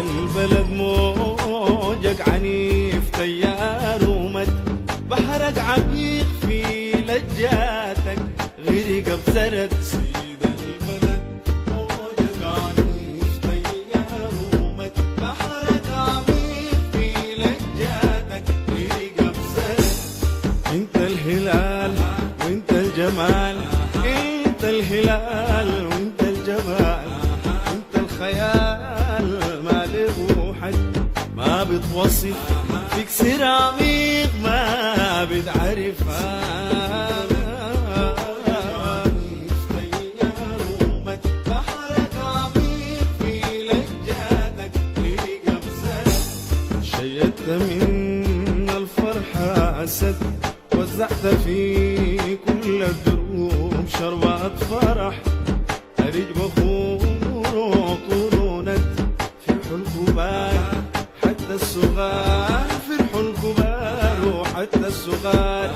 البلد موجك عنيف تيار ومد، بحرك عميق في لجاتك غرق بسرد. سيد البلد موجك عنيف تيار ومد، بحرك عميق في لجاتك غرق بسرد. انت الهلال وانت الجمال، انت الهلال وانت الجمال، انت الخيال ما له حد، ما بتوصف فيك سر عميق ما بتعرفها. بحرك عميق في لجاتك غرق بسرد. شيدت من الفرحة أسد، وزعت في كل الدروب شربات فرح، أريج بخور وطول ند، فرحوا الكبار حتى الصغار، فرحوا الكبار وحتى الصغار،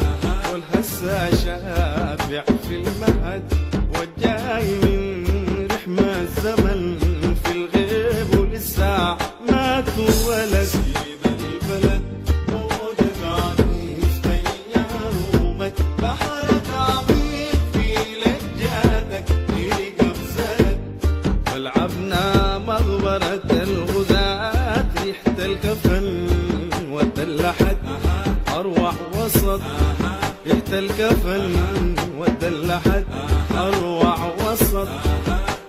والهسة شافع في المهد، والجاي من رحمة الزمن في الغيب ولسه ما تولد. سيد البلد موجك عنيف تيار ومد، بحرك عميق في لجاتك غرق بسرد. ولعبنا مغبرة الغزاة، ريحة الكفن والدلحت أروح وسط، ريحة الكفن والدلحت أروح وسط،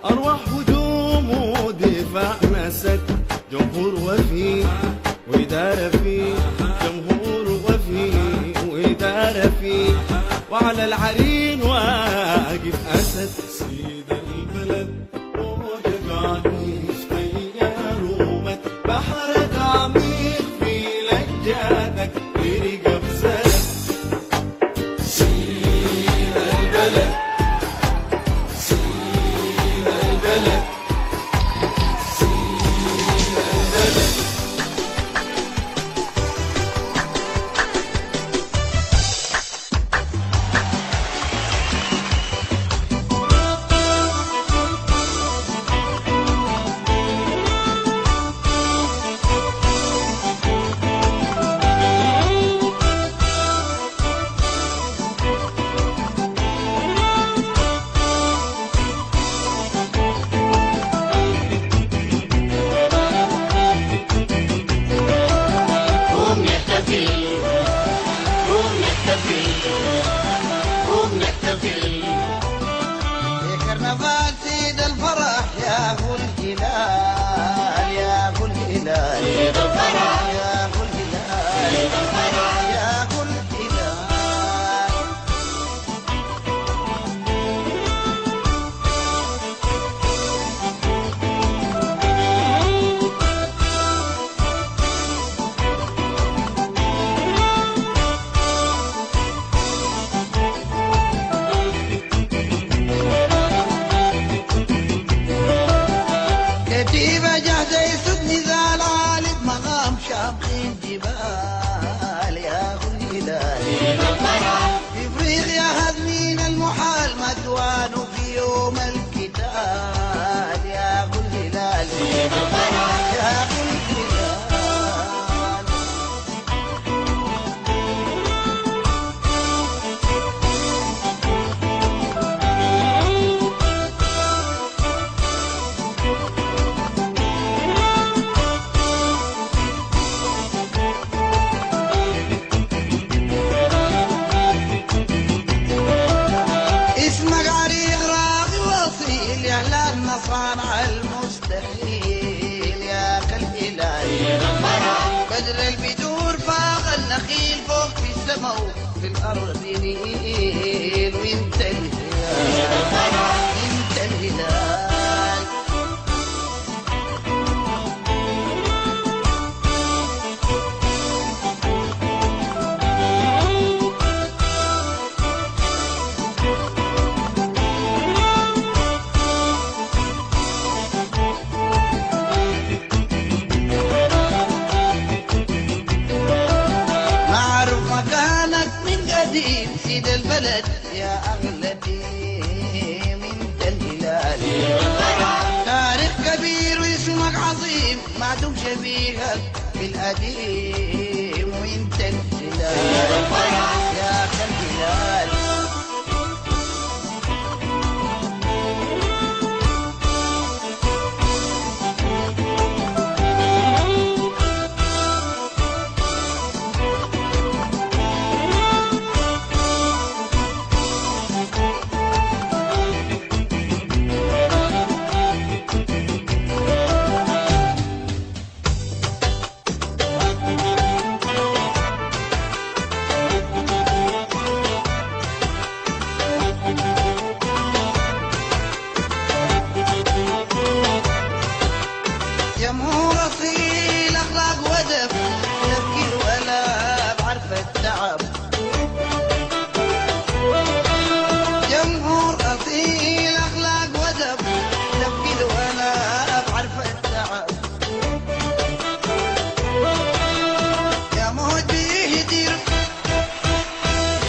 أروح هجوم ودفاع مسد. جمهور وفي وإدارة في، جمهور وفي وإدارة في، وعلى العرين واقف أسد. سيد البلد موجك عنيف تيار ومد، بحرك عميق في لجاتك غرق بسرد. سيد البلد، سيد البلد، سيد البلد. كرنفال سيد الفرح يا ابو الهلال، يا ابو الهلال سيد الفرح، يا ابو الهلال سيد الفرح، يا ابو الهلال. كتيبة جاهزة يسدني ذا العالد، مقام شامخين جبال يا ابو الهلال سيد الفرح. في افريقيا هزمين المحال مدوان في يوم القتال يا ابو الهلال سيد الفرح، يا ابو الهلال. اسمك عريق راقي واصيل يا هلال مصانع المستحيل يا كالهلال سيد الفرح. بدر البدور فاق النخيل فوق في السماء وفي الارض نيل، وانت الهلال سيد الفرح، انت الهلال. معروف مكانك من قديم سيد البلد يا أغلى ديم، انت الهلال تاريخ كبير واسمك عظيم، معدوم شبيهك بالقديم وانت الهلال يا كالهلال. يا مو اصيل اخلاق ودب تفكير ولا بعرف التعب. جمهور اصيل اخلاق ودب تفكير ولا بعرف التعب. يا موت بيهدر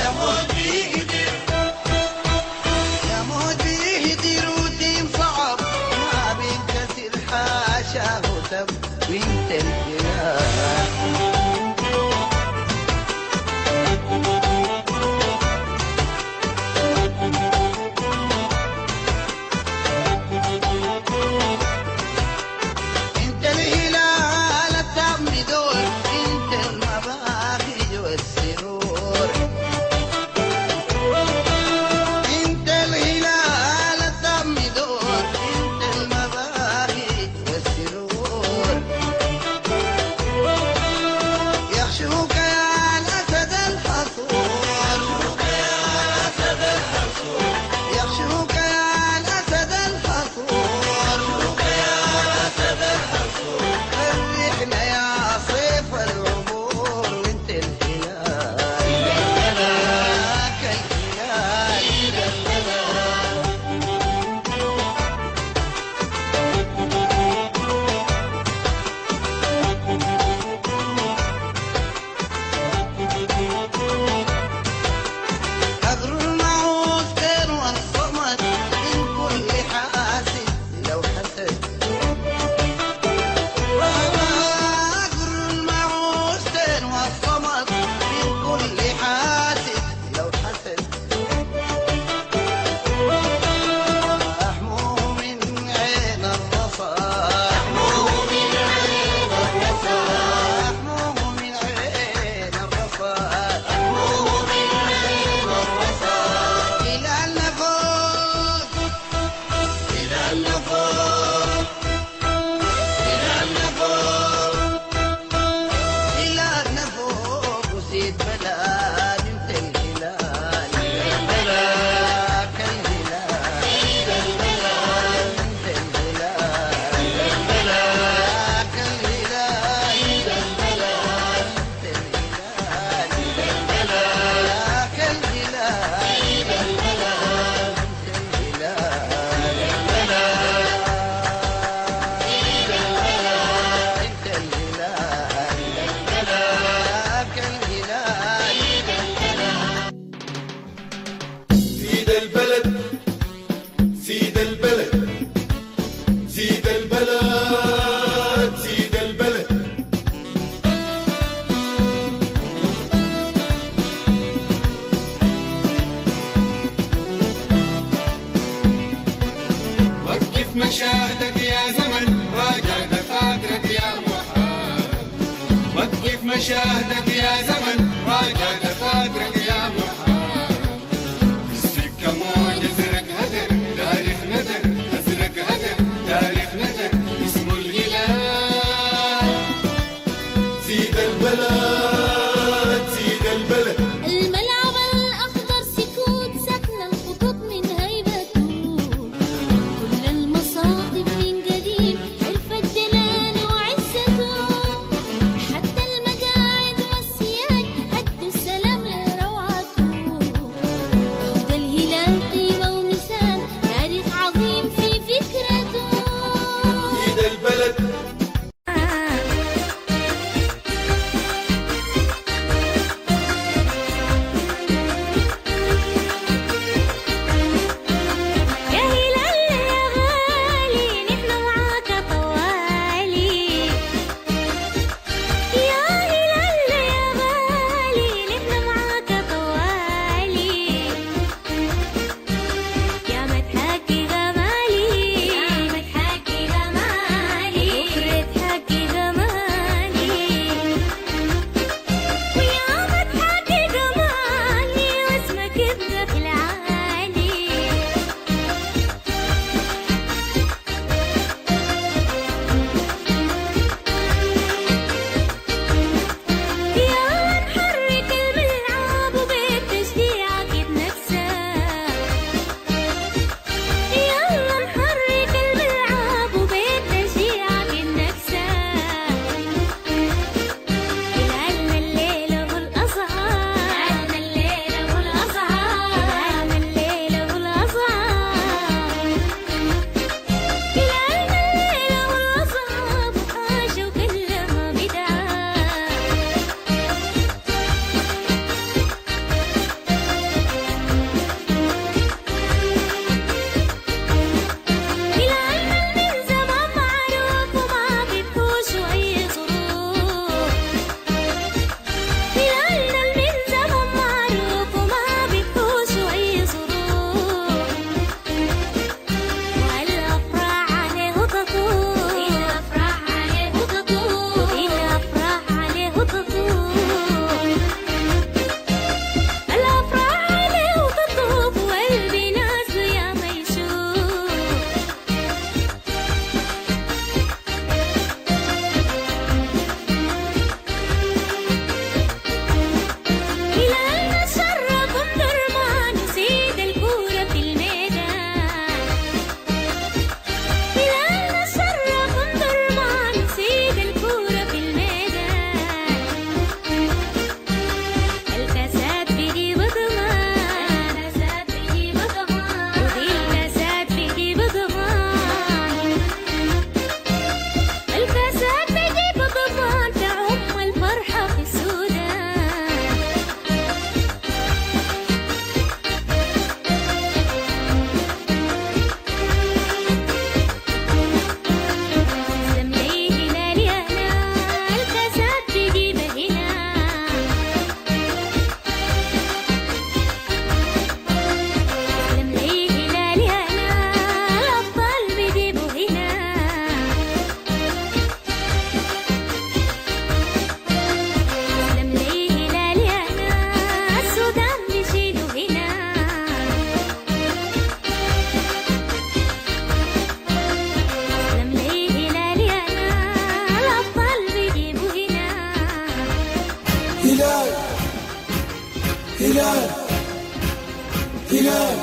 يا موت بيهدر يا موت بيهدر ودين صعب ما بينكسر حاشاه تب وانت الهلال. انت الهلال التام بدور انت المباهج والسرور. انت الهلال التام بدور انت المباهج والسرور. يخشوك يا الاسد الحصور يخشوك يا الاسد الحصور. فرحنا يا صيف العبور وانت الهلال ياك الهلال. أجر المعوز خير والصمد من كل حاسد لو حسد. أجر المعوز خير والصمد من كل حاسد لو حسد. أحموه من عين الرصاص أحموه من عين الرصاص إلى النفوس إلى النفوس إلى النفوس إلى النفوس وسيد بلاد انت الهلال ياك الهلال انت الهلال ياك الهلال انت الهلال ياك الهلال. سيد البلد سيد البلد سيد البلد سيد البلد. وقف مشاهدك يا زمن راجع دفاترك يا محال. وقف مشاهدك يا زمن راجع دفاترك يا محال. السكة موج ازرق هدر تاريخ ندر ازرق هدر تاريخ ندر اسمه الهلال. سيد البلد سيد البلد. الملعب الأخضر سكوت سكن الخطوط من هيبته. كل المصاطب من قديم عرفت جلاله وعزته. حتى المقاعد والسياج هدوا السلام لروعته. عود الهلال قيمة ومثال تاريخ عظيم في فكرته. سيد البلد يا هلال يا غالي نحن معاك طوالي. هلال هلال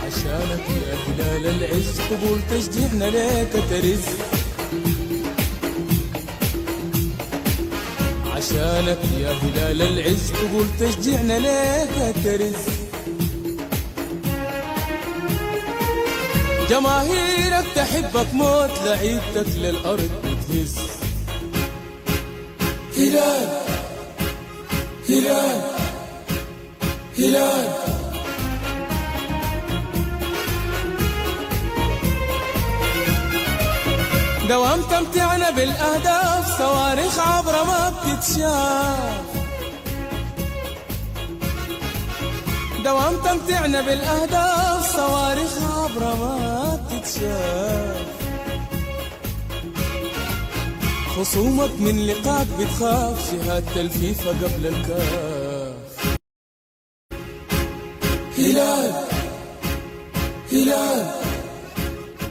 عشانك يا هلال العز قبول تشجيعنا ليك ترز عشانك يا هلال العز قبول تشجيعنا ليك ترز جماهيرك تحبك موت لعيبتك للأرض بتهز هلال هلال هلال دوام تمتعنا بالأهداف صواريخ عبرة ما بتتشاف دوام تمتعنا بالأهداف صواريخ عبرة ما بتتشاف خصومك من لقاك بتخاف شهادة الفيفا قبل الكاف هلال هلال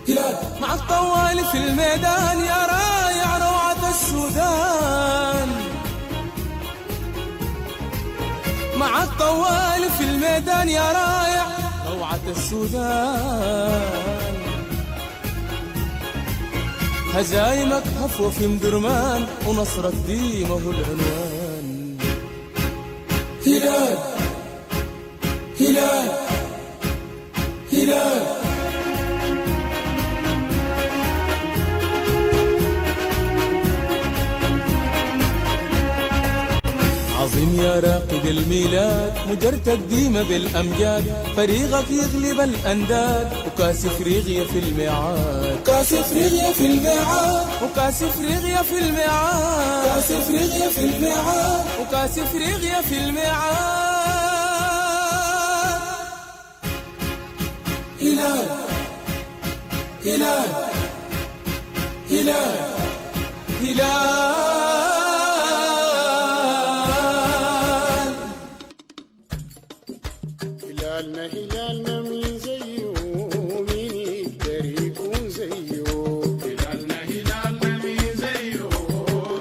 هلال مع الطوالي في الميدان يا رايع روعة السودان مع الطوالي في الميدان يا رايع روعة السودان هزايمك هفوة في مدرمان ونصرك ديمه العنوان هلال هلال هلال عظيم يا راقد الميلاد مجر تقديمه بالأمجاد فريقك يغلب الأنداد وكاس افريقيا في الميعاد كاس افريقيا في الميعاد وكاس افريقيا في الميعاد كاس افريقيا في الميعاد وكاس افريقيا في الميعاد هلال هلال هلال هلال هلالنا مين زيه مين يقدر يكون زيه هلالنا مين زيه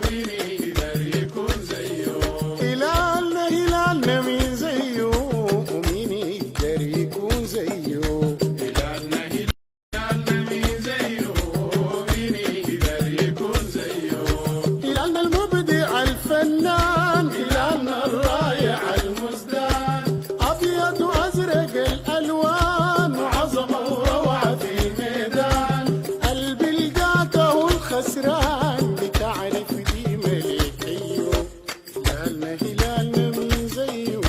مين يقدر يكون زيه هلالنا مين زيه ومين يقدر يكون زيه هلالنا مين زيه مين يقدر يكون زيه هلالنا المبدع الفنان هلالنا الرائع المزدان أبيض وأزرق الألوان وعظمة وروعة في الميدان قلبي لقاك والخسران بتعرف دي ملك أيوه هلالنا مين زيه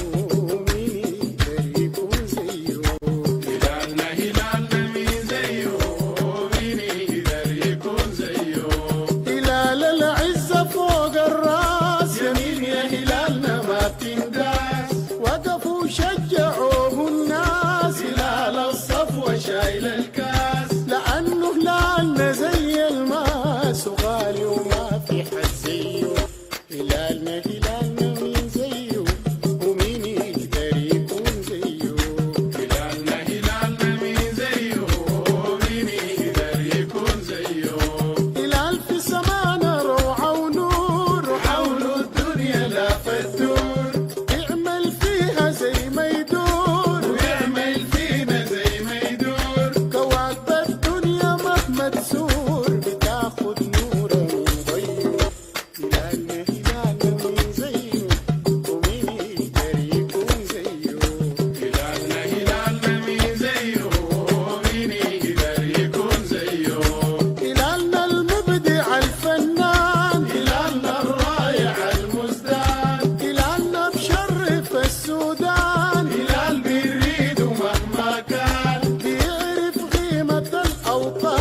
مين يقدر يكون زيه هلالنا مين زيه مين يقدر يكون زيه هلال العزة فوق الراس يمين يا هلالنا ما بتنداس وقفوا شجعوه الناس هلال الصفوة شايل الكاس لأنه هلالنا زي الماس وغالي وما في حد زيه هلالنا مين زيه ومين يقدر يكون زيه هلالنا مين زيه ومين يقدر يكون زيه هلال في سمانا روعة ونور وحوله الدنيا لا فتور يعمل فيها زي ما يدور ويعمل فينا زي ما يدور كواكب الدنيا مهما تزور بتاخد نورة من ضيه هلالنا مين زيه ومين يقدر يكون زيه هلالنا مين زيه ومين يقدر يكون زيه هلالنا المبدع الفنان هلالنا الرائع المزدان هلالنا بشرف السودان هلال بيريد مهما كان بيعرف قيمة الأوطان